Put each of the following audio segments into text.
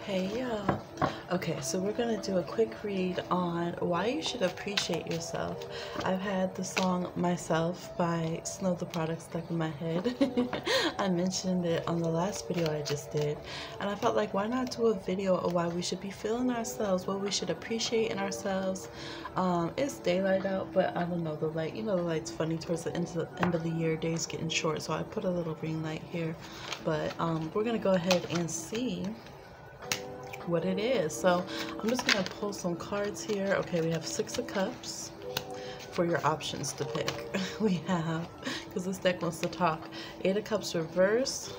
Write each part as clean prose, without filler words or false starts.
Hey y'all. Okay, so we're gonna do a quick read on why you should appreciate yourself. I've had the song Myself by Snow the Product stuck in my head. I mentioned it on the last video I just did, and I felt like why not do a video of why we should be feeling ourselves, what we should appreciate in ourselves. It's daylight out, but I don't know, the light, the light's funny towards the end of the year, days getting short, so I put a little ring light here. But we're gonna go ahead and see what it is. So I'm just gonna pull some cards here. Okay, we have 6 of Cups for your options to pick. We have, because this deck wants to talk, 8 of Cups reverse,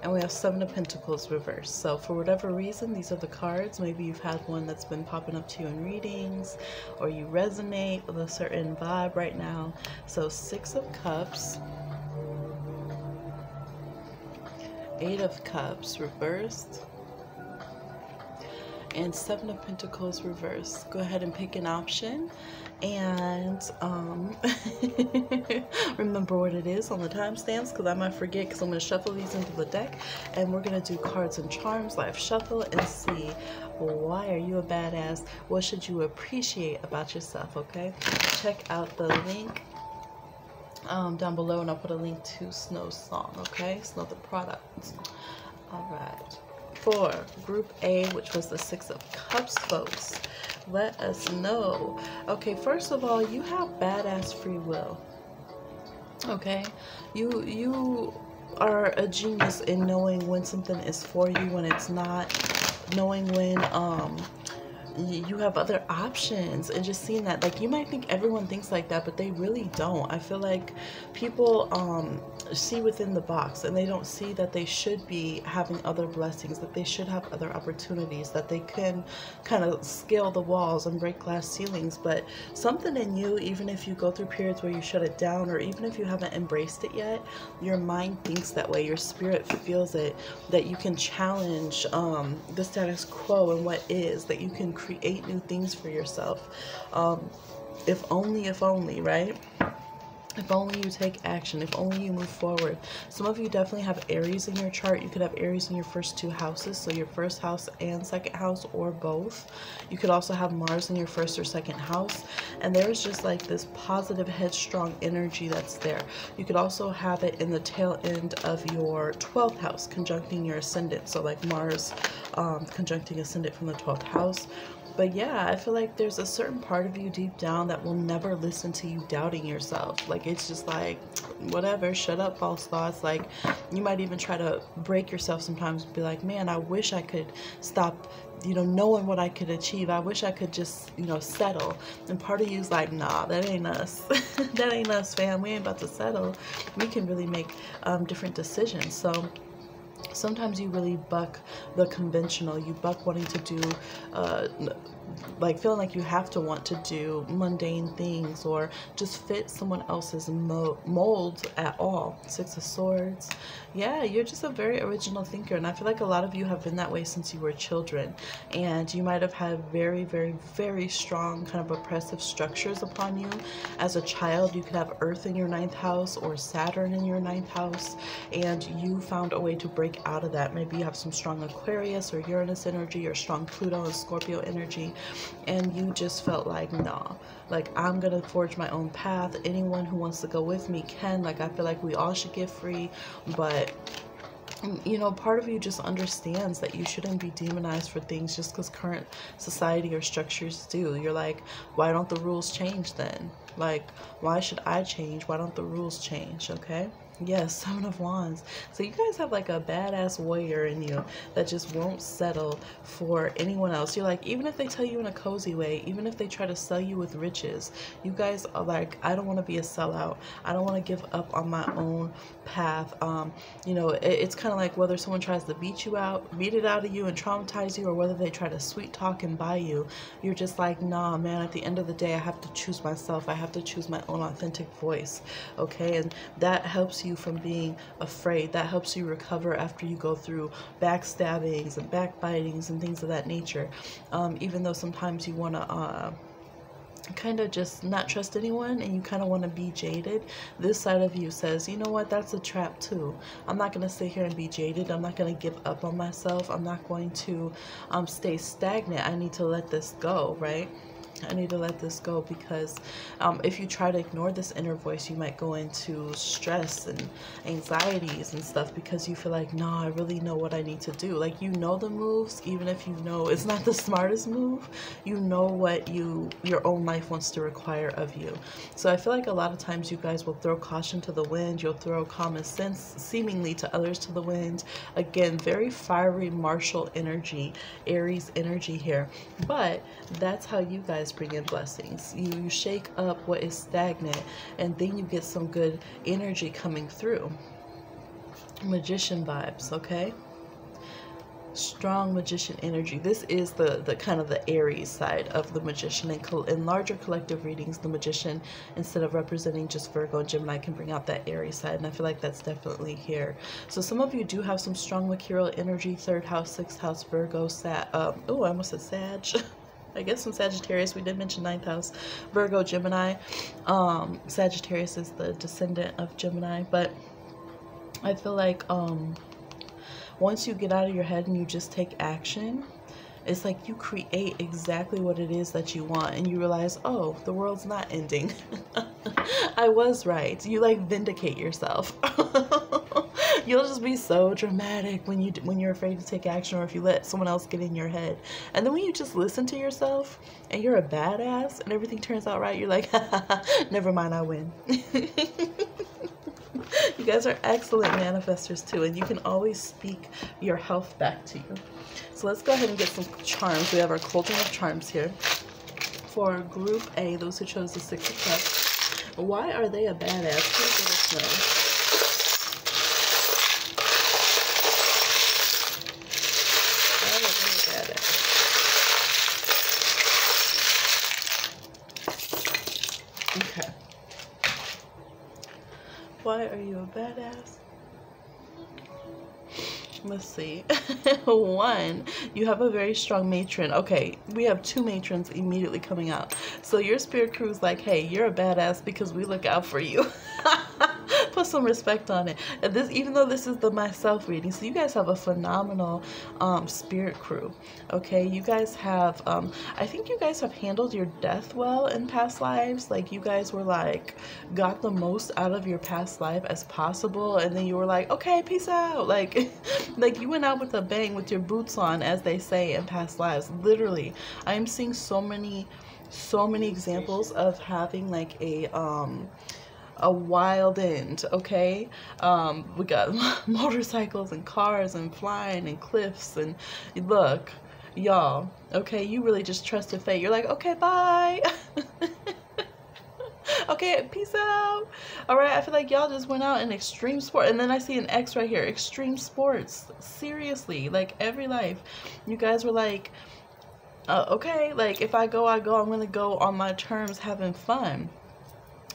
and we have 7 of Pentacles reverse. So for whatever reason, these are the cards. Maybe you've had one that's been popping up to you in readings, or you resonate with a certain vibe right now. So 6 of Cups, 8 of Cups reversed, and 7 of Pentacles reversed. Go ahead and pick an option and remember what it is on the timestamps, because I might forget, because I'm going to shuffle these into the deck, and we're going to do cards and charms live shuffle and see why are you a badass, what should you appreciate about yourself. Okay, check out the link down below, and I'll put a link to Snow's song. Okay, Snow the Product. All right, for group A, which was the 6 of Cups, folks, let us know. Okay, first of all, you have badass free will. Okay, you are a genius in knowing when something is for you, when it's not, knowing when you have other options, and just seeing that, like, you might think everyone thinks like that, but they really don't. I feel like people see within the box, and they don't see that they should be having other blessings, that they should have other opportunities, that they can kind of scale the walls and break glass ceilings. But something in you, even if you go through periods where you shut it down, or even if you haven't embraced it yet, your mind thinks that way, your spirit feels it, that you can challenge the status quo and what is, that you can create new things for yourself. If only, right? If only you take action, if only you move forward. Some of you definitely have Aries in your chart. You could have Aries in your first 2 houses, so your first house and second house, or both. You could also have Mars in your first or second house, and there's just like this positive, headstrong energy that's there. You could also have it in the tail end of your 12th house, conjuncting your ascendant, so like Mars conjuncting ascendant from the 12th house. But yeah, I feel like there's a certain part of you deep down that will never listen to you doubting yourself. Like, it's just like, whatever, shut up, false thoughts. Like, you might even try to break yourself sometimes and be like, man, I wish I could stop, knowing what I could achieve. I wish I could just, settle. And part of you's like, nah, that ain't us. That ain't us, fam. We ain't about to settle. We can really make different decisions. So sometimes you really buck the conventional. You buck wanting to do like feeling like you have to want to do mundane things, or just fit someone else's mold at all. 6 of Swords. Yeah, you're just a very original thinker, and I feel like a lot of you have been that way since you were children, and you might have had very, very, very strong kind of oppressive structures upon you as a child. You could have Earth in your 9th house or Saturn in your 9th house, and you found a way to break out of that. Maybe you have some strong Aquarius or Uranus energy, or strong Pluto and Scorpio energy, and you just felt like, nah, like, I'm gonna forge my own path. Anyone who wants to go with me can. Like, I feel like we all should get free, but part of you just understands that you shouldn't be demonized for things just because current society or structures do. You're like, why don't the rules change then? Like, why should I change? Why don't the rules change? Okay. Yes, 7 of Wands. So you guys have like a badass warrior in you that just won't settle for anyone else. You're like, even if they tell you in a cozy way, even if they try to sell you with riches, you guys are like, I don't want to be a sellout. I don't want to give up on my own path. It's kind of like whether someone tries to beat it out of you and traumatize you, or whether they try to sweet talk and buy you. You're just like, nah, man, at the end of the day, I have to choose myself. I have to choose my own authentic voice. Okay. And that helps you from being afraid. That helps you recover after you go through backstabbings and backbitings and things of that nature. Even though sometimes you want to kind of just not trust anyone, and you kind of want to be jaded. This side of you says, you know what, that's a trap too. I'm not going to sit here and be jaded. I'm not going to give up on myself. I'm not going to stay stagnant. I need to let this go, right? I need to let this go, because if you try to ignore this inner voice, you might go into stress and anxieties and stuff, because you feel like, no, I really know what I need to do. Like, you know the moves, even if you know it's not the smartest move, you know what your own life wants to require of you. So I feel like a lot of times you guys will throw caution to the wind. You'll throw common sense seemingly to others to the wind. Again, very fiery martial energy, Aries energy here. But that's how you guys bring in blessings. You shake up what is stagnant, and then you get some good energy coming through. Magician vibes, okay? Strong magician energy. This is the kind of the Aries side of the magician. In larger collective readings, the magician, instead of representing just Virgo and Gemini, can bring out that Aries side, and I feel like that's definitely here. So some of you do have some strong mercurial energy, 3rd house, 6th house, Virgo, I almost said Sag. I guess some Sagittarius. We did mention 9th house, Virgo, Gemini. Sagittarius is the descendant of Gemini, but I feel like once you get out of your head and you just take action, it's like you create exactly what it is that you want, and you realize, oh, the world's not ending. I was right. You like vindicate yourself. You'll just be so dramatic when you're afraid to take action, or if you let someone else get in your head. And then when you just listen to yourself and you're a badass and everything turns out right, you're like, never mind, I win. You guys are excellent manifestors too, and you can always speak your health back to you. So let's go ahead and get some charms. We have our cauldron of charms here. For group A, those who chose the 6 of Cups, why are they a badass? Please let us know. Okay. Why are you a badass? Let's see. 1, you have a very strong matron. Okay, we have 2 matrons immediately coming out. So your spirit crew is like, hey, you're a badass because we look out for you. Put some respect on it. And this, even though this is the myself reading, so you guys have a phenomenal spirit crew. Okay, you guys have I think you guys have handled your death well in past lives. Like, you guys were like, got the most out of your past life as possible, and then you were like, okay, peace out. Like like you went out with a bang, with your boots on, as they say in past lives. Literally, I am seeing so many examples of having like a wild end. Okay, we got motorcycles and cars and flying and cliffs, and look, y'all, okay, you really just trusted fate. You're like, okay, bye. Okay, peace out. All right, I feel like y'all just went out in extreme sport. And then I see an X right here, extreme sports. Seriously, like every life, you guys were like, okay, like if I go, I go. I'm gonna go on my terms, having fun.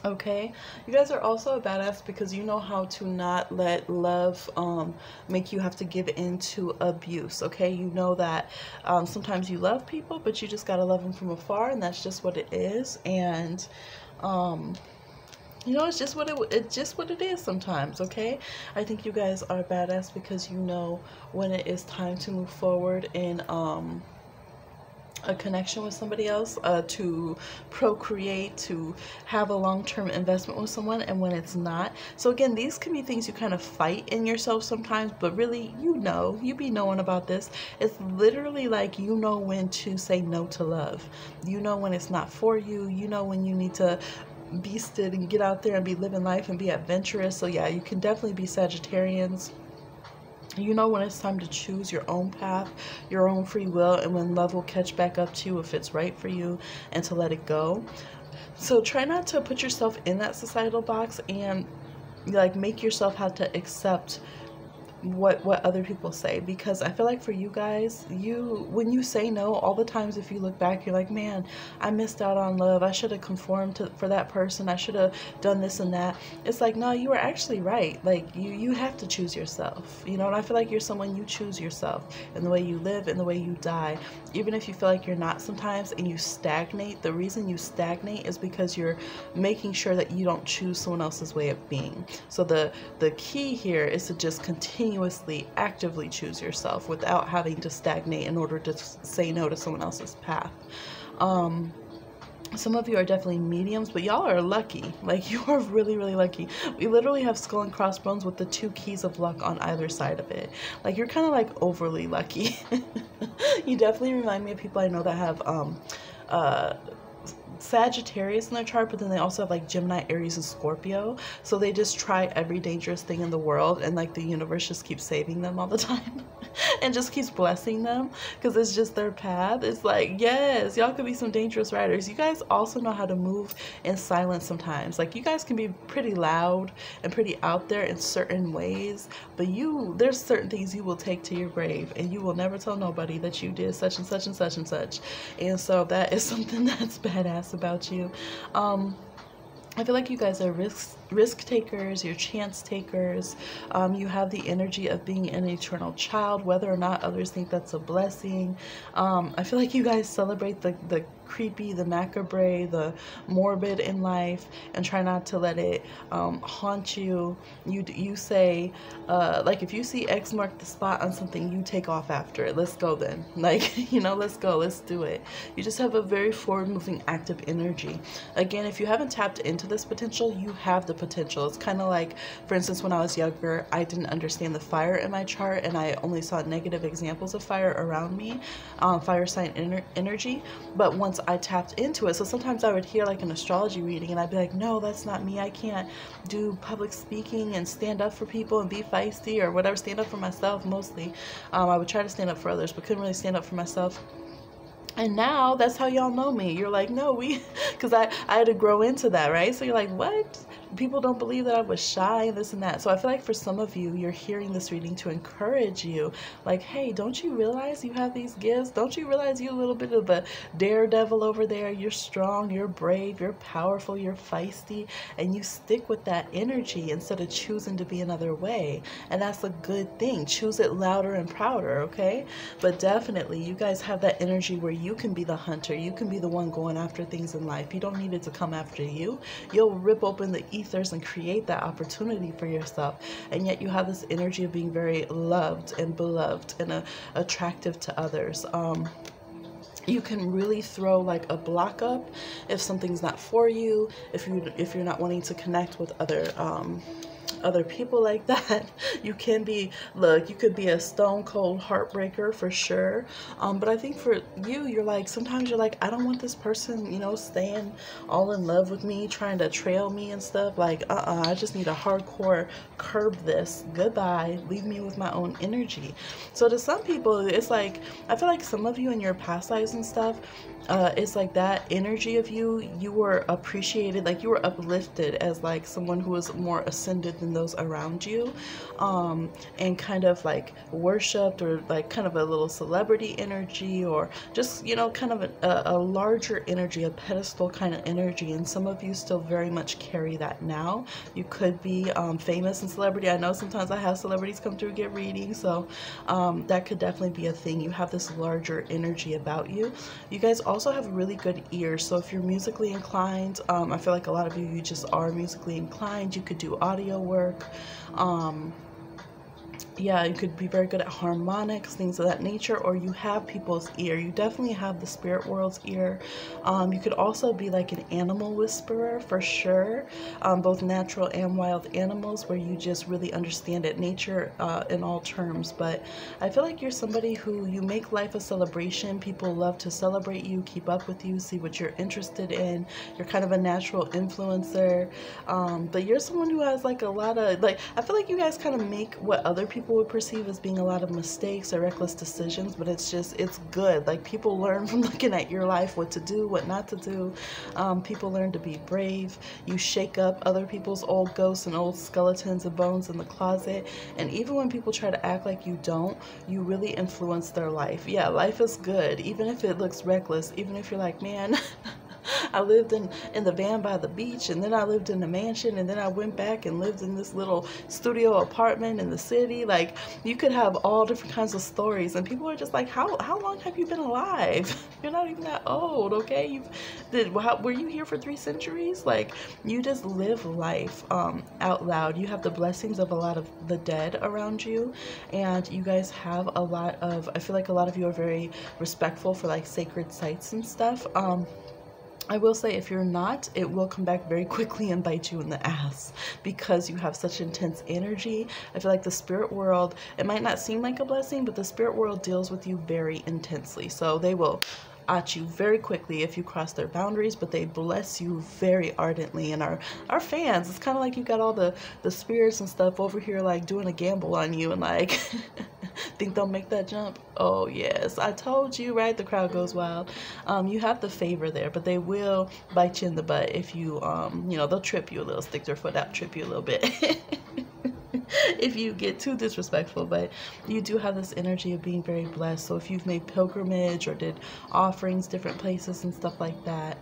Okay, you guys are also a badass because you know how to not let love make you have to give in to abuse. Okay, you know that sometimes you love people, but you just gotta love them from afar, and that's just what it is. And you know, it's just what it is sometimes. Okay, I think you guys are badass because you know when it is time to move forward in a connection with somebody else, to procreate, to have a long-term investment with someone, and when it's not. So again, these can be things you kind of fight in yourself sometimes, but really, you be knowing about this. It's literally like, you know when to say no to love. You know when it's not for you. You know when you need to beast it and get out there and be living life and be adventurous. So yeah, you can definitely be Sagittarians. You know when it's time to choose your own path, your own free will, and when love will catch back up to you if it's right for you, and to let it go. So try not to put yourself in that societal box and like make yourself have to accept what other people say, because I feel like for you guys, when you say no, all the times if you look back, you're like, man, I missed out on love. I should have conformed for that person. I should have done this and that. It's like, no, you were actually right. Like you have to choose yourself, you know. And I feel like you're someone, you choose yourself in the way you live and the way you die. Even if you feel like you're not sometimes and you stagnate, the reason you stagnate is because you're making sure that you don't choose someone else's way of being. So the key here is to just continuously actively choose yourself without having to stagnate in order to say no to someone else's path. Some of you are definitely mediums, but y'all are lucky. Like, you are really, really lucky. We literally have skull and crossbones with the 2 keys of luck on either side of it. Like, you're kind of like overly lucky. You definitely remind me of people I know that have Sagittarius in their chart, but then they also have like Gemini, Aries, and Scorpio. So they just try every dangerous thing in the world, and like the universe just keeps saving them all the time and just keeps blessing them because it's just their path. It's like, yes, y'all could be some dangerous riders. You guys also know how to move in silence sometimes. Like, you guys can be pretty loud and pretty out there in certain ways, but there's certain things you will take to your grave, and you will never tell nobody that you did such and such and such and such. And so that is something that's badass about you. I feel like you guys are risk takers, you're chance takers. You have the energy of being an eternal child, whether or not others think that's a blessing. I feel like you guys celebrate the creepy, the macabre, the morbid in life, and try not to let it haunt you. You say, like, if you see X mark the spot on something, you take off after it. Let's go then. Like, you know, let's go, let's do it. You just have a very forward-moving, active energy. Again, if you haven't tapped into this potential, you have the potential. It's kind of like, for instance, when I was younger, I didn't understand the fire in my chart, and I only saw negative examples of fire around me, fire sign energy. But once I tapped into it, so sometimes I would hear like an astrology reading, and I'd be like, no, that's not me. I can't do public speaking and stand up for people and be feisty or whatever. Stand up for myself mostly. I would try to stand up for others, but couldn't really stand up for myself. And now that's how y'all know me. You're like, no, because I had to grow into that, right? So you're like, what? People don't believe that I was shy and this and that. So I feel like for some of you, you're hearing this reading to encourage you. Like, hey, don't you realize you have these gifts? Don't you realize you're a little bit of a daredevil over there? You're strong, you're brave, you're powerful, you're feisty, and you stick with that energy instead of choosing to be another way. And that's a good thing. Choose it louder and prouder, okay? But definitely, you guys have that energy where you can be the hunter. You can be the one going after things in life. You don't need it to come after you. You'll rip open the ethers and create that opportunity for yourself. And yet you have this energy of being very loved and beloved and attractive to others. You can really throw like a block up if something's not for you, if you're not wanting to connect with other people like that. You can be, look, you could be a stone cold heartbreaker for sure. But I think for you, you're like, sometimes you're like, I don't want this person, you know, staying all in love with me, trying to trail me and stuff. Like, I just need a hardcore curb this. Goodbye. Leave me with my own energy. So to some people, it's like, I feel like some of you in your past lives and stuff, it's like that energy of you were appreciated, like you were uplifted as like someone who was more ascended than those around you, and kind of like worshipped, or like kind of a little celebrity energy, or just, you know, kind of a larger energy, a pedestal kind of energy. And some of you still very much carry that now. You could be famous and celebrity. I know sometimes I have celebrities come through get readings, so that could definitely be a thing. You have this larger energy about you. You guys also have really good ears, so if you're musically inclined, I feel like a lot of you just are musically inclined. You could do audio work. Yeah, you could be very good at harmonics, things of that nature, or you have people's ear. You definitely have the spirit world's ear. You could also be like an animal whisperer for sure, both natural and wild animals, where you just really understand it, nature in all terms. But I feel like you're somebody who, you make life a celebration. People love to celebrate you, keep up with you, see what you're interested in. You're kind of a natural influencer, but you're someone who has like a lot of, like, I feel like you guys kind of make what other people people would perceive as being a lot of mistakes or reckless decisions, but it's good. Like, people learn from looking at your life what to do, what not to do. People learn to be brave. You shake up other people's old ghosts and old skeletons and bones in the closet. And even when people try to act like you don't, you really influence their life. Yeah, life is good, even if it looks reckless, even if you're like, man, I lived in the van by the beach, and then I lived in a mansion, and then I went back and lived in this little studio apartment in the city. Like, you could have all different kinds of stories, and people are just like, how long have you been alive? You're not even that old, okay? Were you here for 3 centuries? Like, you just live life out loud. You have the blessings of a lot of the dead around you, and you guys have a lot of, I feel like a lot of you are very respectful for like sacred sites and stuff. I will say, if you're not, it will come back very quickly and bite you in the ass, because you have such intense energy. I feel like the spirit world, it might not seem like a blessing, but the spirit world deals with you very intensely. So they will at you very quickly if you cross their boundaries, but they bless you very ardently. And our fans, it's kind of like you got all the spirits and stuff over here like doing a gamble on you and like think they'll make that jump. Oh yes, I told you, right? The crowd goes wild. You have the favor there, but they will bite you in the butt if you you know, they'll trip you a little, stick their foot out, trip you a little bit if you get too disrespectful. But you do have this energy of being very blessed. So if you've made pilgrimage or did offerings different places and stuff like that,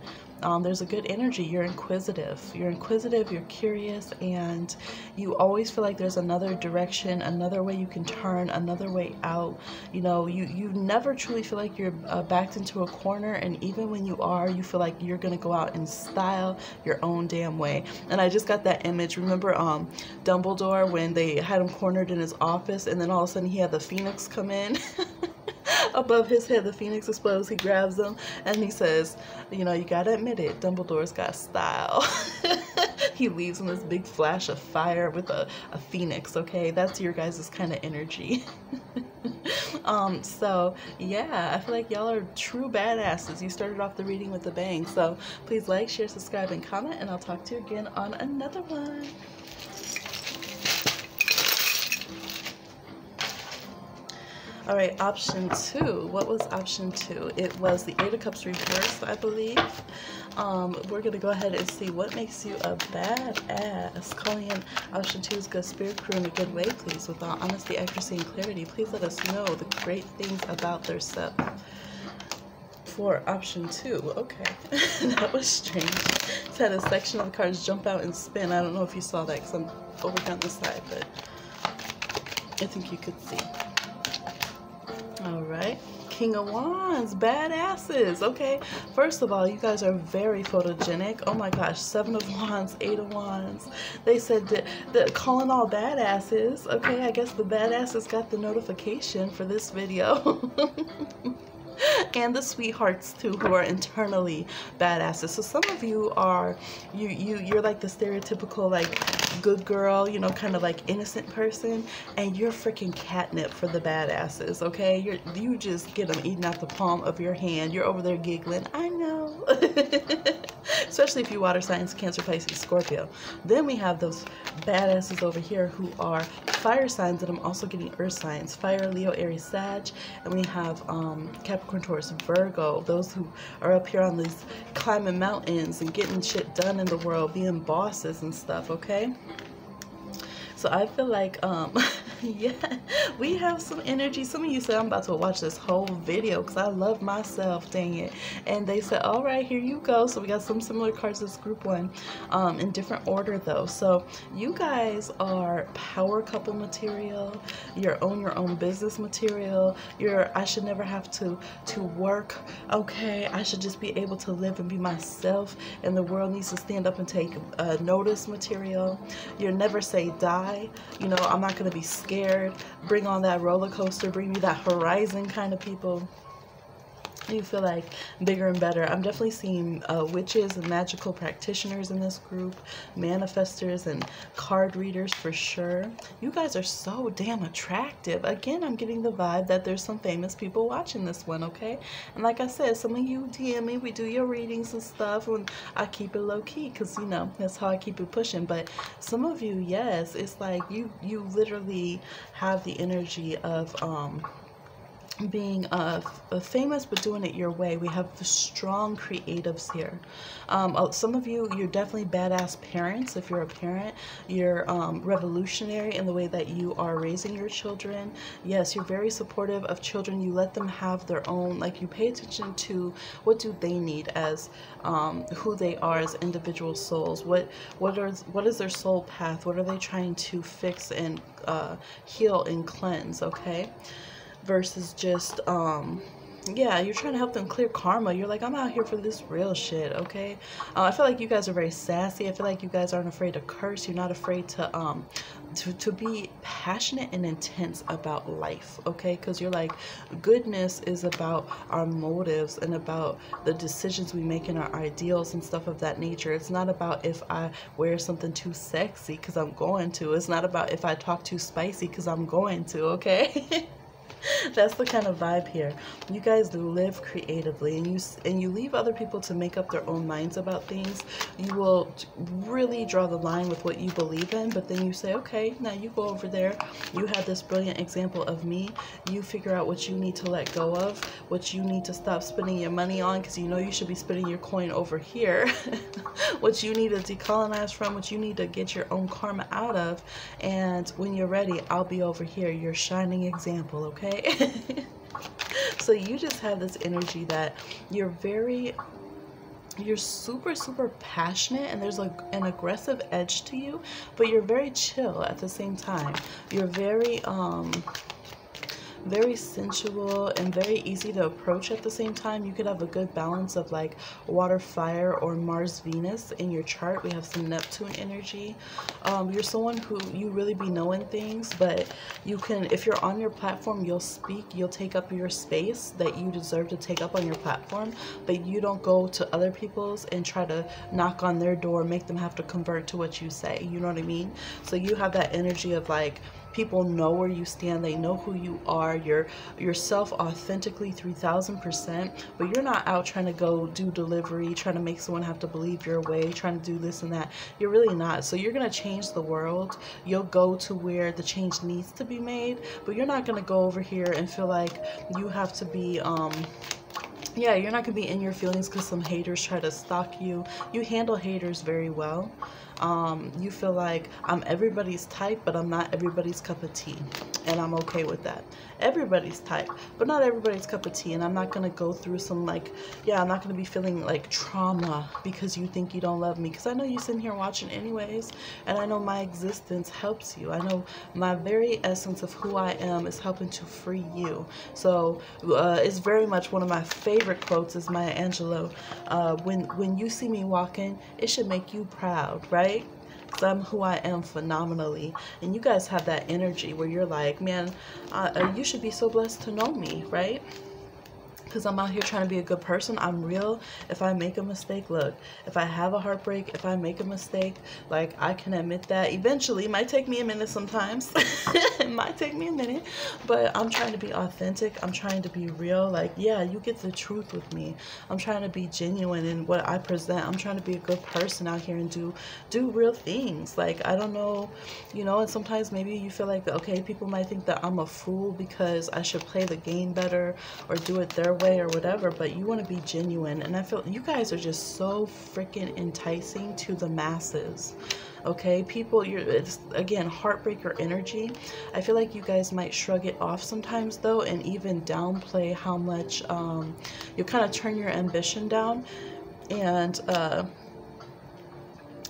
there's a good energy. You're inquisitive, you're curious, and you always feel like there's another direction, another way you can turn, another way out. You know, you never truly feel like you're backed into a corner, and even when you are, you feel like you're gonna go out in style your own damn way. And I just got that image. Remember Dumbledore, when they had him cornered in his office, and then all of a sudden he had the phoenix come in above his head, the phoenix explodes, he grabs them, and he says, you know, you gotta admit it, Dumbledore's got style. He leaves in this big flash of fire with a phoenix, okay? That's your guys' kind of energy. So yeah, I feel like y'all are true badasses. You started off the reading with a bang. So please like, share, subscribe, and comment, and I'll talk to you again on another one. All right, option 2. What was option 2? It was the 8 of Cups reversed, I believe. We're going to go ahead and see what makes you a badass. Calling in option 2 is good. Spirit crew in a good way, please. With all honesty, accuracy, and clarity, please let us know the great things about their self. For option 2, okay. That was strange. It's had a section of the cards jump out and spin. I don't know if you saw that because I'm over down the side, but I think you could see. All right, King of Wands, badasses. Okay, first of all, you guys are very photogenic. Oh my gosh, 7 of Wands, 8 of Wands. They said that calling all badasses. Okay, I guess the badasses got the notification for this video. And the sweethearts too, who are internally badasses. So some of you are you're like the stereotypical like good girl, you know, kind of like innocent person, and you're freaking catnip for the badasses. Okay, you just get them eating out the palm of your hand. You're over there giggling. I know. Especially if you water signs, Cancer, Pisces, Scorpio. Then we have those badasses over here who are fire signs, and I'm also getting earth signs: fire, Leo, Aries, Sag. And we have Capricorn, Taurus, Virgo. Those who are up here on these climbing mountains and getting shit done in the world, being bosses and stuff. Okay, so I feel like yeah, we have some energy. Some of you said I'm about to watch this whole video because I love myself, dang it. And they said, all right, here you go. So we got some similar cards as group 1, in different order though. So you guys are power couple material. You're own your own business material. I should never have to work. Okay, I should just be able to live and be myself, and the world needs to stand up and take notice material. You're never say die. You know, I'm not going to be scared. Bring on that roller coaster. Bring me that horizon kind of people. You feel like bigger and better. I'm definitely seeing witches and magical practitioners in this group, manifestors and card readers for sure. You guys are so damn attractive. Again, I'm getting the vibe that there's some famous people watching this one, okay? And like I said, some of you DM me, we do your readings and stuff, and I keep it low key because, you know, that's how I keep it pushing. But some of you, yes, it's like you literally have the energy of being famous, but doing it your way. We have the strong creatives here. Some of you, you're definitely badass parents. If you're a parent, you're revolutionary in the way that you are raising your children. Yes, you're very supportive of children. You let them have their own, like, you pay attention to what do they need as who they are as individual souls. What is their soul path? What are they trying to fix and heal and cleanse, okay? Versus just yeah, you're trying to help them clear karma. You're like, I'm out here for this real shit, okay? I feel like you guys are very sassy. I feel like you guys aren't afraid to curse. You're not afraid to be passionate and intense about life, okay? Because you're like, goodness is about our motives and about the decisions we make and our ideals and stuff of that nature. It's not about if I wear something too sexy because I'm going to. It's not about if I talk too spicy because I'm going to, okay? That's the kind of vibe here. You guys live creatively, and you leave other people to make up their own minds about things. You will really draw the line with what you believe in, but then you say, okay, now you go over there. You had this brilliant example of me. You figure out what you need to let go of, what you need to stop spending your money on, because you know you should be spending your coin over here. What you need to decolonize from, what you need to get your own karma out of. And when you're ready, I'll be over here, your shining example, okay? So you just have this energy that you're super passionate, and there's like an aggressive edge to you, but you're very chill at the same time. You're very sensual and very easy to approach at the same time. You could have a good balance of like water, fire, or Mars, Venus in your chart. We have some Neptune energy. You're someone who you really be knowing things, but you can, if you're on your platform, you'll speak, you'll take up your space that you deserve to take up on your platform, but you don't go to other people's and try to knock on their door, make them have to convert to what you say. You know what I mean? So you have that energy of like, people know where you stand, they know who you are, you're yourself authentically 3000%, but you're not out trying to go do delivery, trying to make someone have to believe your way, trying to do this and that. You're really not. So you're going to change the world. You'll go to where the change needs to be made, but you're not going to go over here and feel like you have to be yeah, you're not going to be in your feelings because some haters try to stalk you. You handle haters very well. You feel like I'm everybody's type, but I'm not everybody's cup of tea, and I'm okay with that. Everybody's type, but not everybody's cup of tea, and I'm not going to go through some like, yeah, I'm not going to be feeling like trauma because you think you don't love me, because I know you're sitting here watching anyways, and I know my existence helps you. I know my very essence of who I am is helping to free you. So it's very much one of my favorite quotes is Maya Angelou. When you see me walking, it should make you proud, right? Because I'm who I am phenomenally. And you guys have that energy where you're like, man, you should be so blessed to know me, right? Because I'm out here trying to be a good person. I'm real. If I make a mistake, look, if I have a heartbreak, if I make a mistake, like, I can admit that. Eventually, it might take me a minute sometimes. It might take me a minute, but I'm trying to be authentic. I'm trying to be real. Like, yeah, you get the truth with me. I'm trying to be genuine in what I present. I'm trying to be a good person out here and do real things. Like, I don't know, you know, and sometimes maybe you feel like, okay, people might think that I'm a fool because I should play the game better or do it their way or whatever, but you want to be genuine. And I feel you guys are just so freaking enticing to the masses. Okay, people, it's again heartbreaker energy. I feel like you guys might shrug it off sometimes though, and even downplay how much you kind of turn your ambition down, and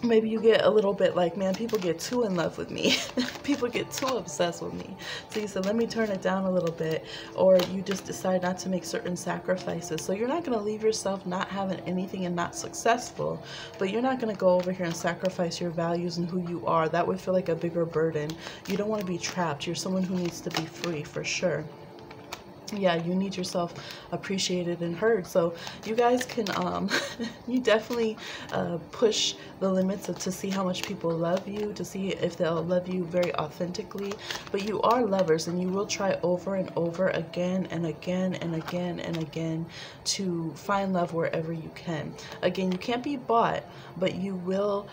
maybe you get a little bit like, man, people get too in love with me. People get too obsessed with me. So you said, let me turn it down a little bit. Or you just decide not to make certain sacrifices. So you're not going to leave yourself not having anything and not successful. But you're not going to go over here and sacrifice your values and who you are. That would feel like a bigger burden. You don't want to be trapped. You're someone who needs to be free for sure. yeah, you need yourself appreciated and heard. So you guys can you definitely push the limits to see how much people love you, to see if they'll love you very authentically. But you are lovers, and you will try over and over again and again and again and again to find love wherever you can. Again, you can't be bought, but you will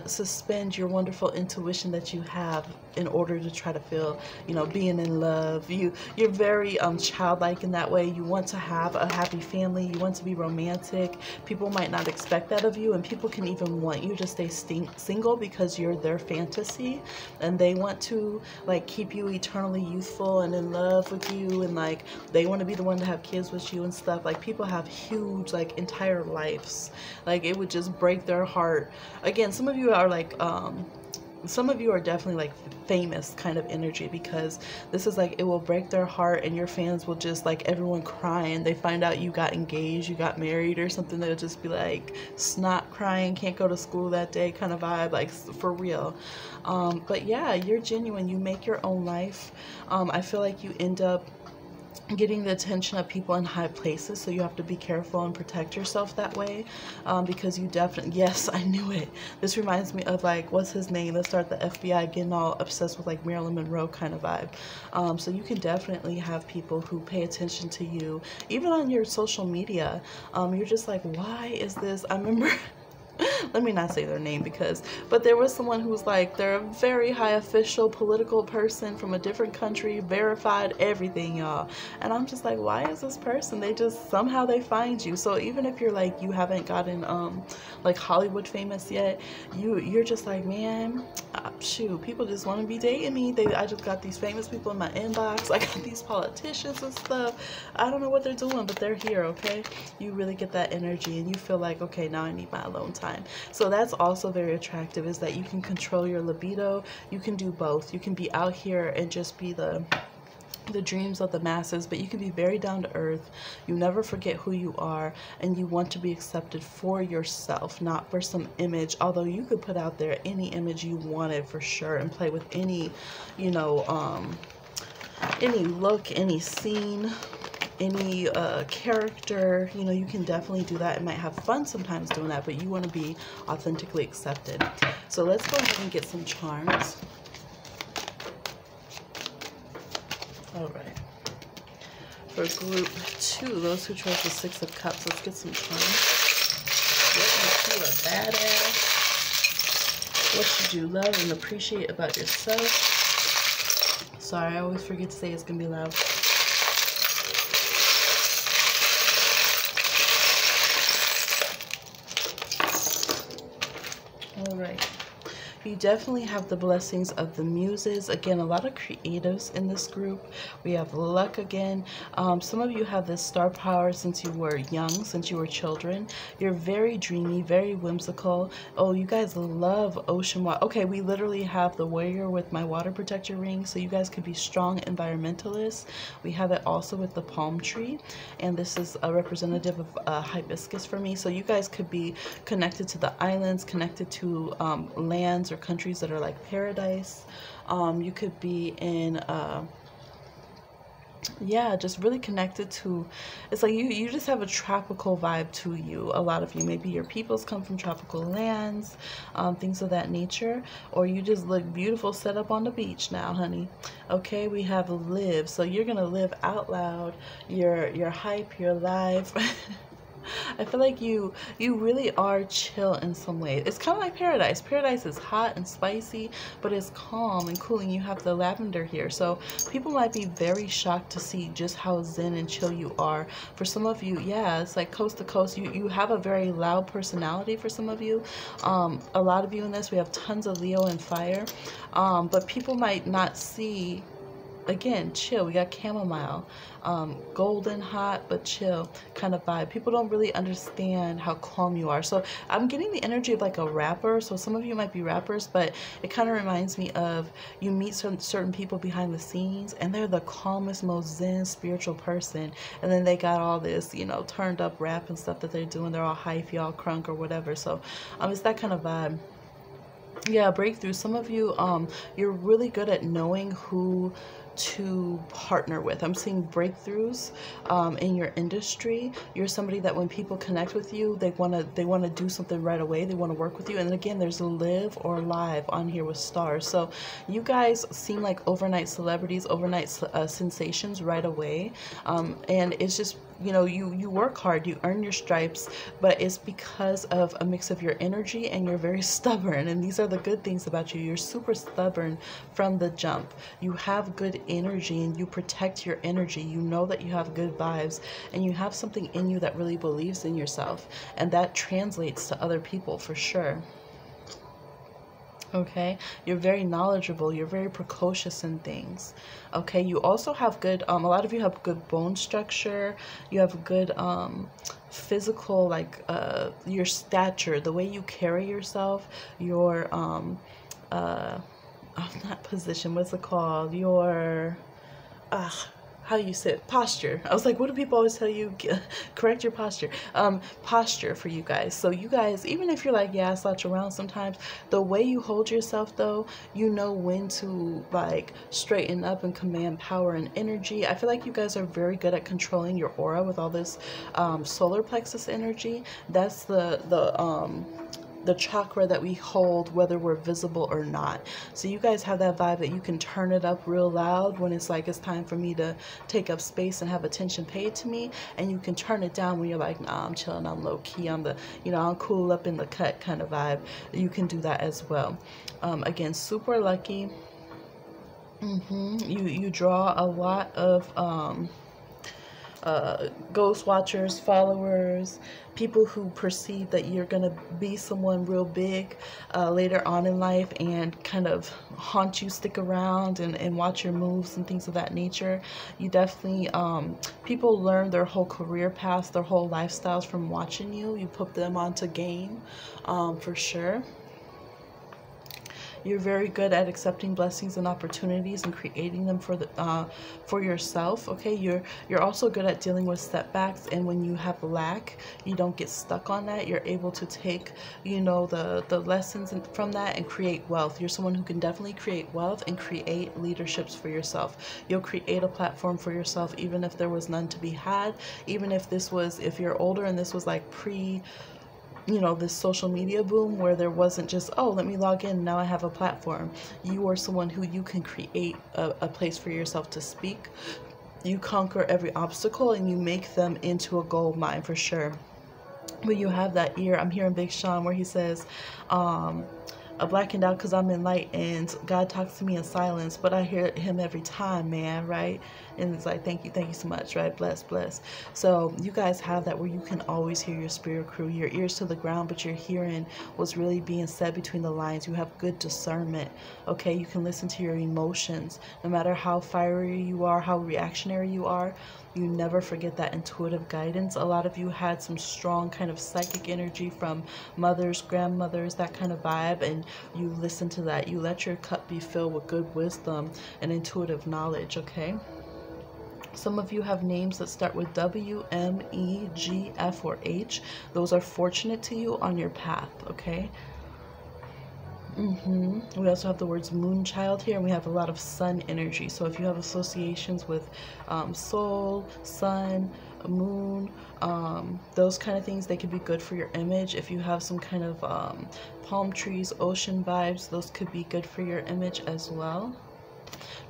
suspend your wonderful intuition that you have in order to try to feel, you know, being in love. You're very childlike in that way. You want to have a happy family. You want to be romantic. People might not expect that of you, and people can even want you to stay single because you're their fantasy, and they want to like keep you eternally youthful and in love with you, and like they want to be the one to have kids with you and stuff. Like people have huge like entire lives. Like it would just break their heart. Again, some of you are like some of you are definitely like famous kind of energy, because this is like it will break their heart, and your fans will just like everyone crying. They find out you got engaged, you got married or something, they'll just be like snot crying, can't go to school that day kind of vibe, like for real. But yeah, you're genuine. You make your own life. I feel like you end up getting the attention of people in high places, so you have to be careful and protect yourself that way, because you definitely, yes, I knew it. This reminds me of like, what's his name? Let's start the FBI getting all obsessed with like Marilyn Monroe kind of vibe. So you can definitely have people who pay attention to you, even on your social media. You're just like, why is this? I remember let me not say their name but there was someone who was like, they're a very high official political person from a different country, verified everything, y'all. And I'm just like, why is this person? They just, somehow they find you. So even if you're like, you haven't gotten like Hollywood famous yet, you're just like, man, shoot, people just want to be dating me. I just got these famous people in my inbox. I got these politicians and stuff. I don't know what they're doing, but they're here, okay? You really get that energy, and you feel like, okay, now I need my alone time. So that's also very attractive, is that you can control your libido. You can do both. You can be out here and just be the dreams of the masses, but you can be very down to earth. You never forget who you are, and you want to be accepted for yourself, not for some image. Although you could put out there any image you wanted for sure, and play with any, you know, any look, any scene, any character. You know, you can definitely do that. It might have fun sometimes doing that, but you want to be authentically accepted. So let's go ahead and get some charms. All right, for group 2, those who chose the 6 of Cups, let's get some charms. What makes you a badass? What should you love and appreciate about yourself? Sorry, I always forget to say it's gonna be loud. All right. You definitely have the blessings of the muses. Again, a lot of creatives in this group. We have luck again. Some of you have this star power since you were young, since you were children. You're very dreamy, very whimsical. Oh, you guys love ocean water. Okay, we literally have the warrior with my water protector ring, so you guys could be strong environmentalists. We have it also with the palm tree, and this is a representative of hibiscus for me. So you guys could be connected to the islands, connected to lands or countries that are like paradise. You could be in yeah, just really connected to, it's like you just have a tropical vibe to you. A lot of you, maybe your peoples come from tropical lands, things of that nature, or you just look beautiful set up on the beach now, honey. Okay, we have live, so you're gonna live out loud your hype, your life. I feel like you really are chill in some ways. It's kind of like paradise. Paradise is hot and spicy, but it's calm and cooling. You have the lavender here, so people might be very shocked to see just how zen and chill you are. For some of you, yeah, it's like coast to coast. You have a very loud personality for some of you. A lot of you in this, we have tons of Leo and fire, but people might not see. Again, chill. We got chamomile, golden hot but chill kind of vibe. People don't really understand how calm you are. So I'm getting the energy of like a rapper. So some of you might be rappers, but it kind of reminds me of, you meet certain people behind the scenes, and they're the calmest, most zen spiritual person, and then they got all this, you know, turned up rap and stuff that they're doing. They're all hyphy, all crunk or whatever. So it's that kind of vibe. Yeah, breakthrough. Some of you, you're really good at knowing who to partner with. I'm seeing breakthroughs in your industry. You're somebody that when people connect with you, they want to do something right away. They want to work with you. And again, there's a live or live on here with stars. So you guys seem like overnight celebrities, overnight sensations right away. And it's just, you know, you work hard, you earn your stripes, but it's because of a mix of your energy, and you're very stubborn. And these are the good things about you. You're super stubborn from the jump. You have good energy, and you protect your energy. You know that you have good vibes, and you have something in you that really believes in yourself, and that translates to other people for sure. Okay, you're very knowledgeable, you're very precocious in things. Okay, you also have good, a lot of you have good bone structure, you have good physical, like your stature, the way you carry yourself, your not position, what's it called, your how you sit, posture. I was like, what do people always tell you? Correct your posture. Posture for you guys. So you guys, even if you're like, yeah, I slouch around sometimes, the way you hold yourself though, you know when to like straighten up and command power and energy. I feel like you guys are very good at controlling your aura with all this solar plexus energy. That's the chakra that we hold whether we're visible or not. So you guys have that vibe that you can turn it up real loud when it's like it's time for me to take up space and have attention paid to me, and you can turn it down when you're like, nah, I'm chilling, I'm low key, I'm the, you know, I'm cool up in the cut kind of vibe. You can do that as well. Again, super lucky. You draw a lot of ghost watchers, followers, people who perceive that you're going to be someone real big later on in life, and kind of haunt you, stick around and watch your moves and things of that nature. You definitely, people learn their whole career paths, their whole lifestyles from watching you. You put them onto game for sure. You're very good at accepting blessings and opportunities and creating them for yourself. Okay, you're also good at dealing with setbacks, and when you have lack, you don't get stuck on that. You're able to take, you know, the lessons from that and create wealth. You're someone who can definitely create wealth and create leaderships for yourself. You'll create a platform for yourself, even if there was none to be had. Even if this was, if you're older and this was like you know, this social media boom where there wasn't just, oh, let me log in, now I have a platform. You are someone who you can create a place for yourself to speak. You conquer every obstacle and you make them into a gold mine for sure. But you have that ear. I'm hearing Big Sean where he says, I blackened out because I'm in light and God talks to me in silence, but I hear him every time, man, right? And it's like, thank you so much, right? Bless. So you guys have that where you can always hear your spirit crew, your ears to the ground, but you're hearing what's really being said between the lines. You have good discernment, okay? You can listen to your emotions. No matter how fiery you are, how reactionary you are, you never forget that intuitive guidance. A lot of you had some strong kind of psychic energy from mothers, grandmothers, that kind of vibe, and you listen to that. You let your cup be filled with good wisdom and intuitive knowledge, okay? Some of you have names that start with W, M, E, G, F, or H. Those are fortunate to you on your path, okay? We also have the words moonchild here, and we have a lot of sun energy. So if you have associations with soul, sun, moon, those kind of things, they could be good for your image. If you have some kind of palm trees, ocean vibes, those could be good for your image as well.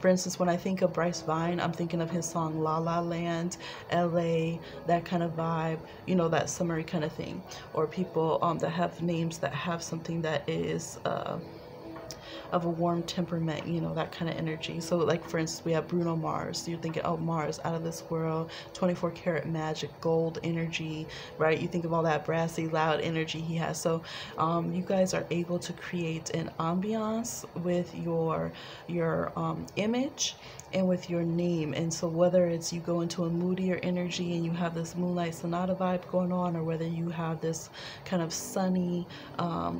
For instance, when I think of Bryce Vine, I'm thinking of his song La La Land, LA, that kind of vibe, you know, that summery kind of thing. Or people that have names that have something that is of a warm temperament, you know, that kind of energy. So like, for instance, we have Bruno Mars. You're thinking, oh, Mars, out of this world, 24 karat magic, gold energy, right? You think of all that brassy, loud energy he has. So you guys are able to create an ambiance with your image and with your name. And so whether it's you go into a moodier energy and you have this Moonlight Sonata vibe going on, or whether you have this kind of sunny,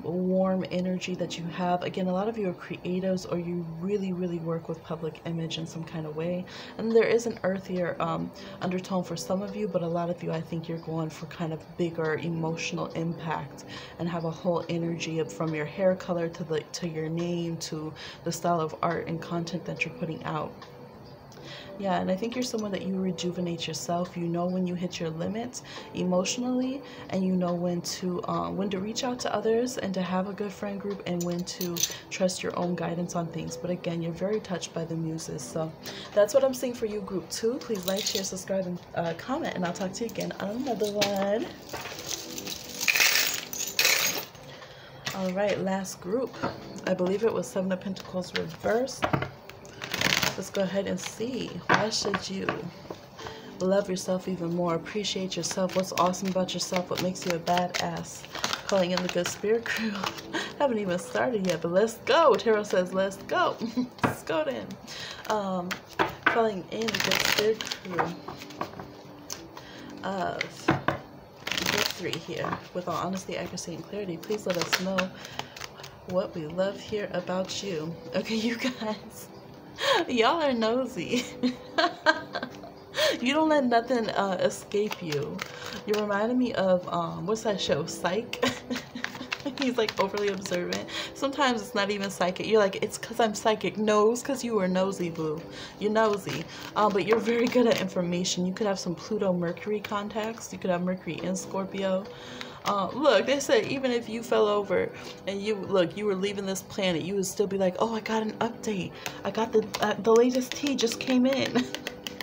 warm energy that you have, again, a lot of you are creatives, or you really work with public image in some kind of way. And there is an earthier undertone for some of you, but a lot of you, I think you're going for kind of bigger emotional impact and have a whole energy of, from your hair color to your name to the style of art and content that you're putting out. Yeah, and I think you're someone that you rejuvenate yourself. You know when you hit your limits emotionally, and you know when to reach out to others and to have a good friend group, and when to trust your own guidance on things. But again, you're very touched by the muses. So that's what I'm seeing for you, group 2. Please like, share, subscribe, and comment, and I'll talk to you again on another one. All right, last group. I believe it was 7 of Pentacles reversed. Let's go ahead and see. Why should you love yourself even more? Appreciate yourself. What's awesome about yourself? What makes you a badass? Calling in the good spirit crew. Haven't even started yet, but let's go. Tarot says, let's go. Let's go then. Calling in the good spirit crew of victory here. With all honesty, accuracy, and clarity, please let us know what we love here about you. Okay, you guys. Y'all are nosy. You don't let nothing escape you. You reminded me of what's that show, Psych? He's like overly observant. Sometimes it's not even psychic. You're like, it's because I'm psychic. No, it's because you were nosy, boo. You're nosy. But you're very good at information. You could have some Pluto-Mercury contacts. You could have Mercury in Scorpio. Look, they said even if you fell over and you were leaving this planet, you would still be like, oh, I got an update. I got the latest tea just came in.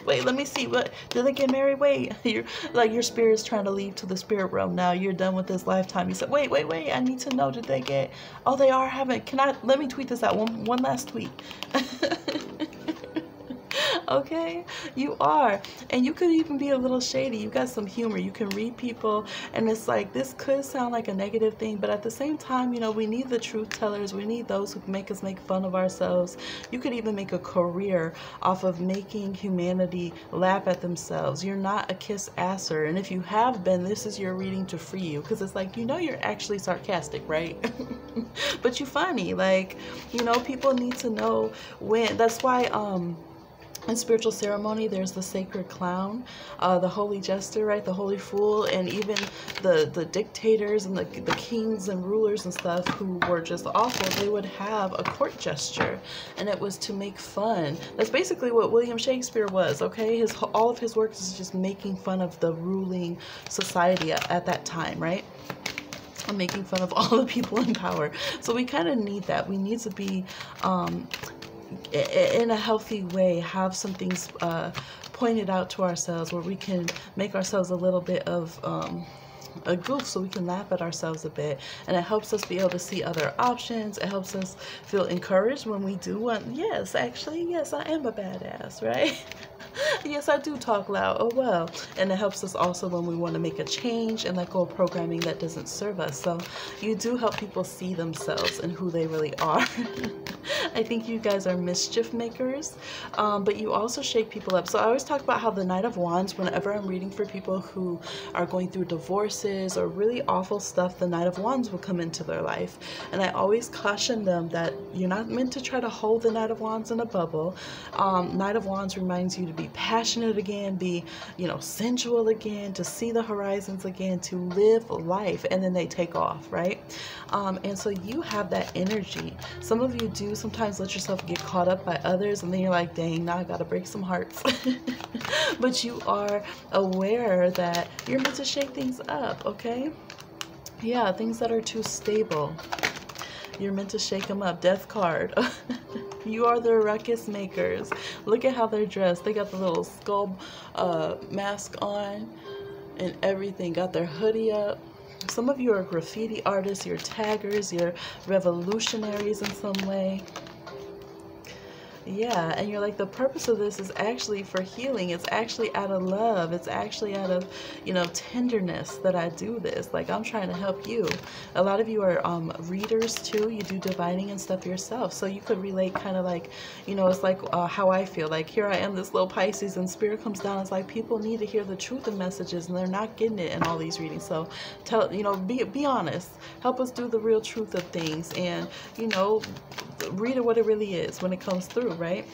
Wait, let me see. What did they get married? Wait, you're like, your spirit's trying to leave to the spirit realm now. You're done with this lifetime. You said, wait, I need to know. Did they get? Oh, they are having. Let me tweet this out. One last tweet. Okay, you are, and you could even be a little shady. You got some humor. You can read people, and it's like, this could sound like a negative thing, but at the same time, you know, we need the truth tellers. We need those who make us make fun of ourselves. You could even make a career off of making humanity laugh at themselves. You're not a kiss-asser, and if you have been, this is your reading to free you, because it's like, you know, you're actually sarcastic, right? But you're funny. Like, you know, people need to know when. That's why in spiritual ceremony, there's the sacred clown, the holy jester, right? The holy fool, and even the dictators and the kings and rulers and stuff who were just awful, they would have a court gesture, and it was to make fun. That's basically what William Shakespeare was, okay? All of his work is just making fun of the ruling society at that time, right? I'm making fun of all the people in power. So we kind of need that. We need to be in a healthy way, have some things pointed out to ourselves where we can make ourselves a little bit of a goof, so we can laugh at ourselves a bit, and it helps us be able to see other options. It helps us feel encouraged when we do want, yes, actually, yes, I am a badass, right? Yes, I do talk loud. Oh, well. And it helps us also when we want to make a change and let go of programming that doesn't serve us. So you do help people see themselves and who they really are. I think you guys are mischief makers, but you also shake people up. So I always talk about how the Knight of Wands, whenever I'm reading for people who are going through divorces or really awful stuff, the Knight of Wands will come into their life. And I always caution them that you're not meant to try to hold the Knight of Wands in a bubble. Knight of Wands reminds you to be passionate again, be, you know, sensual again, to see the horizons again, to live life, and then they take off, right? And so you have that energy. Some of you do sometimes let yourself get caught up by others, and then you're like, dang, now I gotta break some hearts. But you are aware that you're meant to shake things up, okay? Yeah, things that are too stable, you're meant to shake them up. Death card. You are the ruckus makers. Look at how they're dressed. They got the little skull mask on and everything. Got their hoodie up. Some of you are graffiti artists. You're taggers. You're revolutionaries in some way. Yeah, and you're like, the purpose of this is actually for healing. It's actually out of love. It's actually out of, you know, tenderness that I do this. Like, I'm trying to help you. A lot of you are readers too. You do divining and stuff yourself. So you could relate kind of like, you know, it's like how I feel. Like, here I am, this little Pisces, and Spirit comes down. It's like, people need to hear the truth of messages, and they're not getting it in all these readings. So tell, you know, be honest. Help us do the real truth of things, and, you know, read it what it really is when it comes through, right?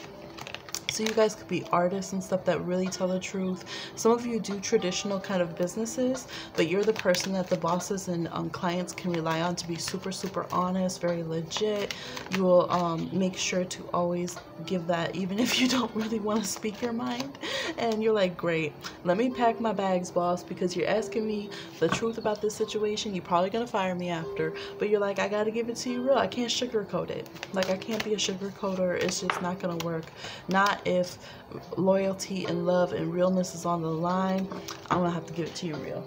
So you guys could be artists and stuff that really tell the truth. Some of you do traditional kind of businesses, but you're the person that the bosses and clients can rely on to be super, super honest, very legit. You will make sure to always give that, even if you don't really want to speak your mind. And you're like, great, let me pack my bags, boss, because you're asking me the truth about this situation. You're probably going to fire me after, but you're like, I got to give it to you real. I can't sugarcoat it. Like, I can't be a sugarcoater. It's just not going to work. Not if loyalty and love and realness is on the line. I'm gonna have to give it to you real.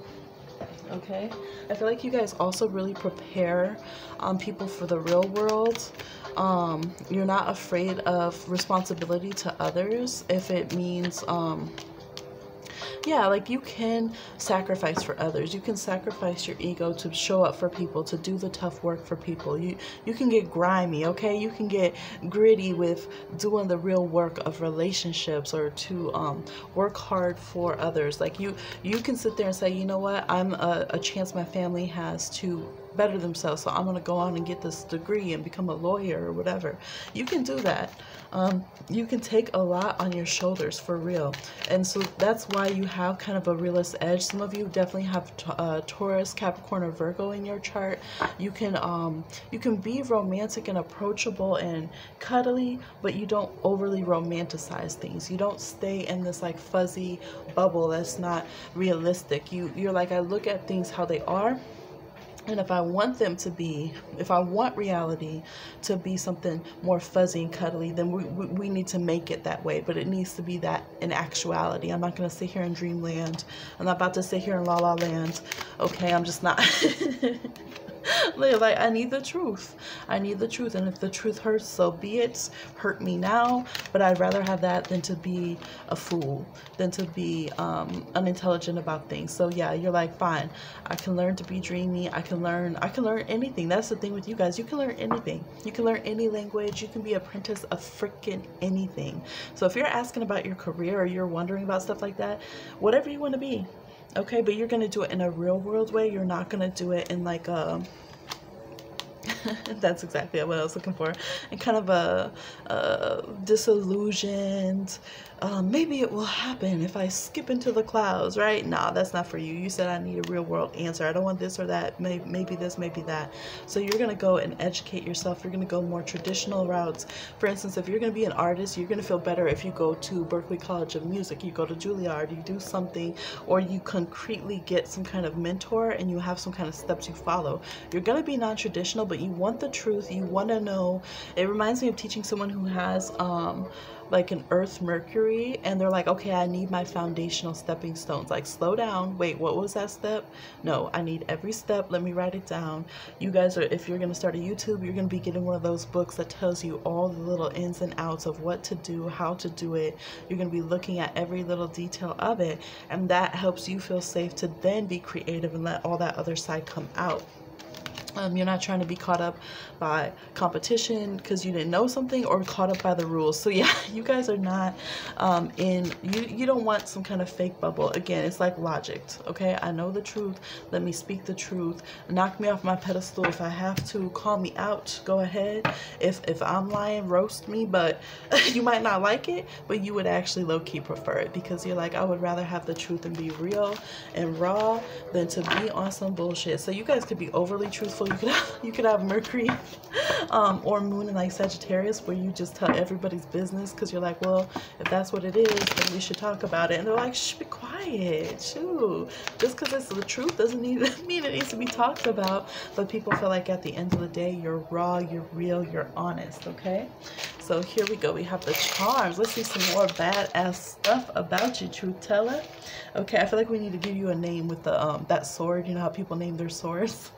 Okay, I feel like you guys also really prepare people for the real world. You're not afraid of responsibility to others if it means yeah, like you can sacrifice for others. You can sacrifice your ego to show up for people, to do the tough work for people. You can get grimy, okay? You can get gritty with doing the real work of relationships, or to work hard for others. Like you can sit there and say, you know what, I'm a chance my family has to better themselves, so I'm going to go on and get this degree and become a lawyer or whatever. You can do that. You can take a lot on your shoulders for real, and so that's why you have kind of a realist edge. Some of you definitely have Taurus, Capricorn, or Virgo in your chart. You can be romantic and approachable and cuddly, but you don't overly romanticize things. You don't stay in this like fuzzy bubble that's not realistic. You're like, I look at things how they are. And if I want them to be, if I want reality to be something more fuzzy and cuddly, then we need to make it that way. But it needs to be that in actuality. I'm not going to sit here in dreamland. I'm not about to sit here in la la land. Okay, I'm just not. Like, I need the truth. I need the truth. And if the truth hurts, so be it. Hurt me now. But I'd rather have that than to be a fool, than to be unintelligent about things. So yeah, you're like, fine, I can learn to be dreamy. I can learn anything. That's the thing with you guys. You can learn anything. You can learn any language. You can be apprentice of freaking anything. So if you're asking about your career, or you're wondering about stuff like that, whatever you want to be, okay, but you're going to do it in a real world way. You're not going to do it in like a that's exactly what I was looking for, and kind of a disillusioned, maybe it will happen if I skip into the clouds, right? Nah, that's not for you. You said I need a real world answer. I don't want this or that, maybe this, maybe that. So you're going to go and educate yourself. You're going to go more traditional routes. For instance, if you're going to be an artist, you're going to feel better if you go to Berklee College of Music, you go to Juilliard, you do something, or you concretely get some kind of mentor and you have some kind of steps you follow. You're going to be non-traditional, but you want the truth. You want to know. It reminds me of teaching someone who has like an Earth Mercury, and they're like, okay, I need my foundational stepping stones. Like, slow down. Wait, what was that step? No, I need every step. Let me write it down. You guys are, if you're going to start a YouTube, you're going to be getting one of those books that tells you all the little ins and outs of what to do, how to do it. You're going to be looking at every little detail of it, and that helps you feel safe to then be creative and let all that other side come out. You're not trying to be caught up by competition because you didn't know something, or caught up by the rules. So yeah, you guys are not you don't want some kind of fake bubble. Again, it's like logic. Okay, I know the truth. Let me speak the truth. Knock me off my pedestal if I have to. Call me out. Go ahead. If I'm lying, roast me. But you might not like it, but you would actually low-key prefer it, because you're like, I would rather have the truth and be real and raw than to be on some bullshit. So you guys could be overly truthful. You could have Mercury or Moon in like Sagittarius, where you just tell everybody's business because you're like, well, if that's what it is, then we should talk about it. And they're like, shh, be quiet. Shoo. Just because it's the truth doesn't mean it needs to be talked about. But people feel like at the end of the day, you're raw, you're real, you're honest. Okay, so here we go. We have the charms. Let's see some more badass stuff about you, truth teller. Okay, I feel like we need to give you a name with the that sword. You know how people name their swords?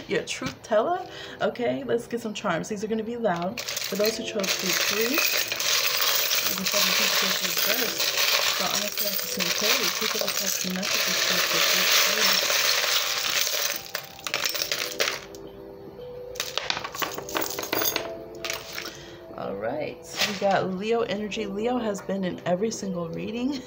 Yeah, truth teller. Okay, let's get some charms. These are going to be loud. For those who chose group 3, I just have first. So honestly, I can see clearly. People that have some messages for group 3. All right, so we got Leo energy. Leo has been in every single reading.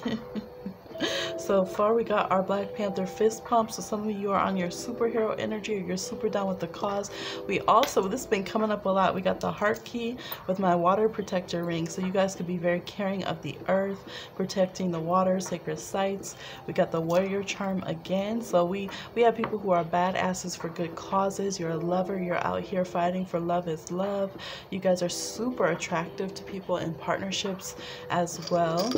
So far we got our Black Panther fist pump. So some of you are on your superhero energy, or you're super down with the cause. We also, this has been coming up a lot, we got the heart key with my water protector ring. So you guys could be very caring of the earth, protecting the water, sacred sites. We got the warrior charm again. So we have people who are badasses for good causes. You're a lover, you're out here fighting for love is love. You guys are super attractive to people in partnerships as well.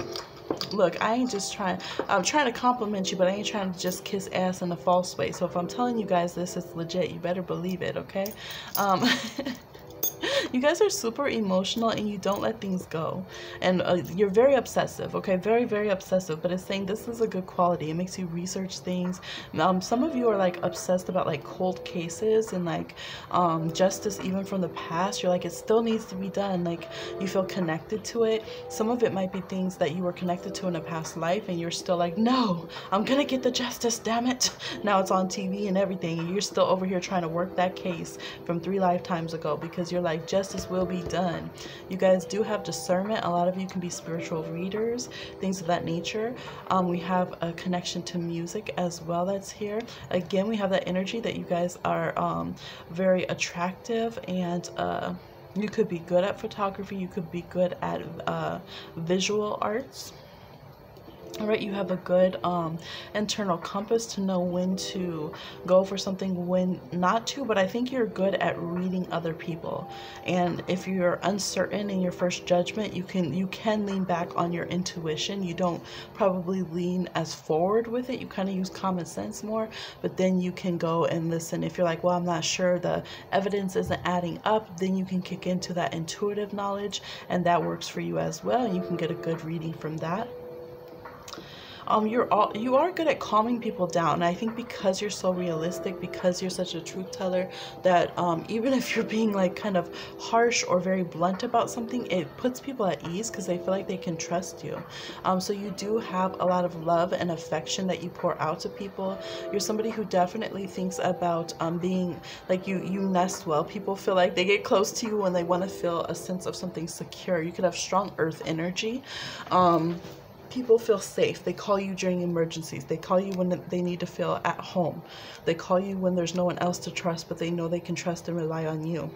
Look, I ain't just trying, I'm trying to compliment you, but I ain't trying to just kiss ass in a false way. So if I'm telling you guys this, it's legit. You better believe it, okay? You guys are super emotional and you don't let things go. And you're very obsessive, okay? Very, very obsessive. But it's saying this is a good quality. It makes you research things. Some of you are like obsessed about like cold cases and like justice even from the past. You're like, it still needs to be done. Like you feel connected to it. Some of it might be things that you were connected to in a past life and you're still like, no, I'm gonna get the justice, damn it. Now it's on TV and everything. And you're still over here trying to work that case from 3 lifetimes ago because you're like, justice will be done. You guys do have discernment. A lot of you can be spiritual readers, things of that nature. We have a connection to music as well that's here. Again, we have that energy that you guys are very attractive, and you could be good at photography. You could be good at visual arts. All right, you have a good internal compass to know when to go for something, when not to, but I think you're good at reading other people. And if you're uncertain in your first judgment, you can lean back on your intuition. You don't probably lean as forward with it. You kind of use common sense more, but then you can go and listen. If you're like, well, I'm not sure, the evidence isn't adding up, then you can kick into that intuitive knowledge, and that works for you as well. And you can get a good reading from that. You are good at calming people down. And I think because you're so realistic, because you're such a truth teller, that even if you're being like kind of harsh or very blunt about something, it puts people at ease because they feel like they can trust you. So you do have a lot of love and affection that you pour out to people. You're somebody who definitely thinks about being like you nest well. People feel like they get close to you when they want to feel a sense of something secure. You could have strong earth energy. People feel safe. They call you during emergencies. They call you when they need to feel at home. They call you when there's no one else to trust, but they know they can trust and rely on you.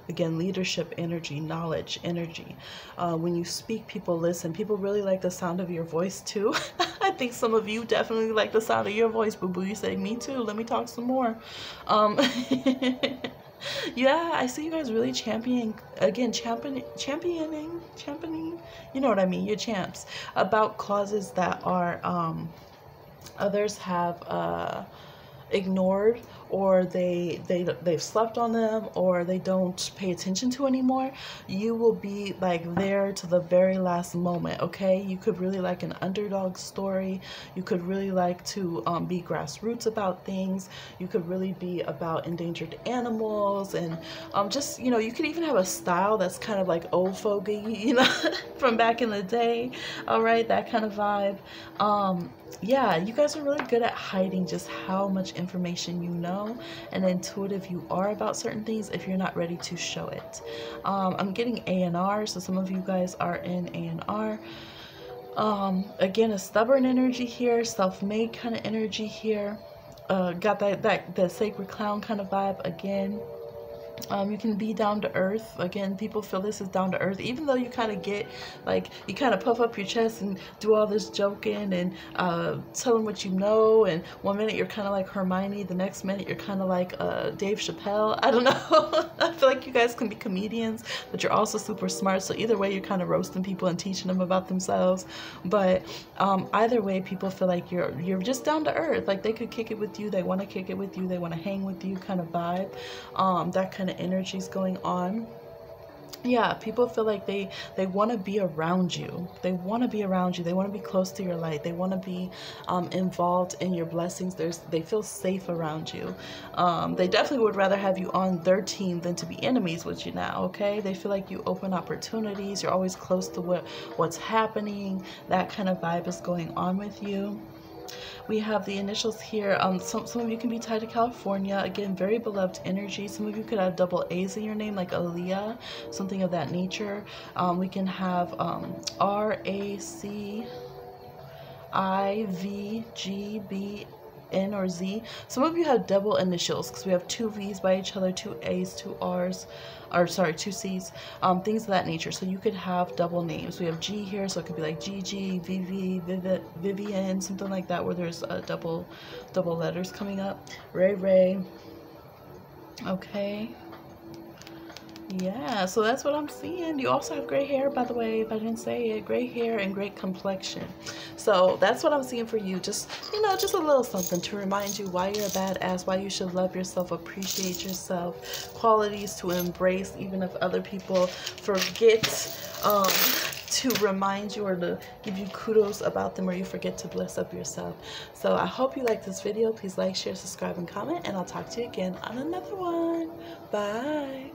Again, leadership energy, knowledge energy. When you speak, people listen. People really like the sound of your voice too. I think some of you definitely like the sound of your voice, boo-boo. You say, me too. Let me talk some more. Yeah, I see you guys really championing, you know what I mean, you're champs, about causes that are, others have, ignored, or they've slept on them, or they don't pay attention to anymore. You will be like there to the very last moment, okay? You could really like an underdog story. You could really like to be grassroots about things. You could really be about endangered animals, and just, you know, you could even have a style that's kind of like old fogey, you know, from back in the day. All right, that kind of vibe. Yeah, you guys are really good at hiding just how much information you know and intuitive you are about certain things if you're not ready to show it. I'm getting A&R, so some of you guys are in A&R. Again, a stubborn energy here, self-made kind of energy here. Got that sacred clown kind of vibe again. You can be down to earth. Again, people feel this is down to earth, even though you kind of get like, you kind of puff up your chest and do all this joking and tell them what you know, and one minute you're kind of like Hermione, the next minute you're kind of like Dave Chappelle. I don't know. I feel like you guys can be comedians, but you're also super smart, so either way you're kind of roasting people and teaching them about themselves. But either way, people feel like you're just down to earth. Like they could kick it with you, they want to kick it with you, they want to hang with you kind of vibe. That kind of energies going on. Yeah, people feel like they want to be around you. They want to be around you. They want to be close to your light. They want to be involved in your blessings. They feel safe around you. They definitely would rather have you on their team than to be enemies with you now, okay? They feel like you open opportunities. You're always close to what's happening. That kind of vibe is going on with you. We have the initials here. Some of you can be tied to California. Again, very beloved energy. Some of you could have double A's in your name, like Aaliyah, something of that nature. We can have RAC. I, V, G, B, N, or Z. Some of you have double initials because we have two V's by each other, two A's, two R's, or sorry, two C's, things of that nature. So you could have double names. We have G here, so it could be like GG, VV, Vivian, something like that, where there's double letters coming up. Ray. Okay. Yeah, so that's what I'm seeing. You also have gray hair, by the way, if I didn't say it. Gray hair and great complexion. So that's what I'm seeing for you. Just, you know, just a little something to remind you why you're a badass, why you should love yourself, appreciate yourself, qualities to embrace, even if other people forget to remind you or to give you kudos about them, or you forget to bless up yourself. So I hope you like this video. Please like, share, subscribe, and comment, and I'll talk to you again on another one. Bye.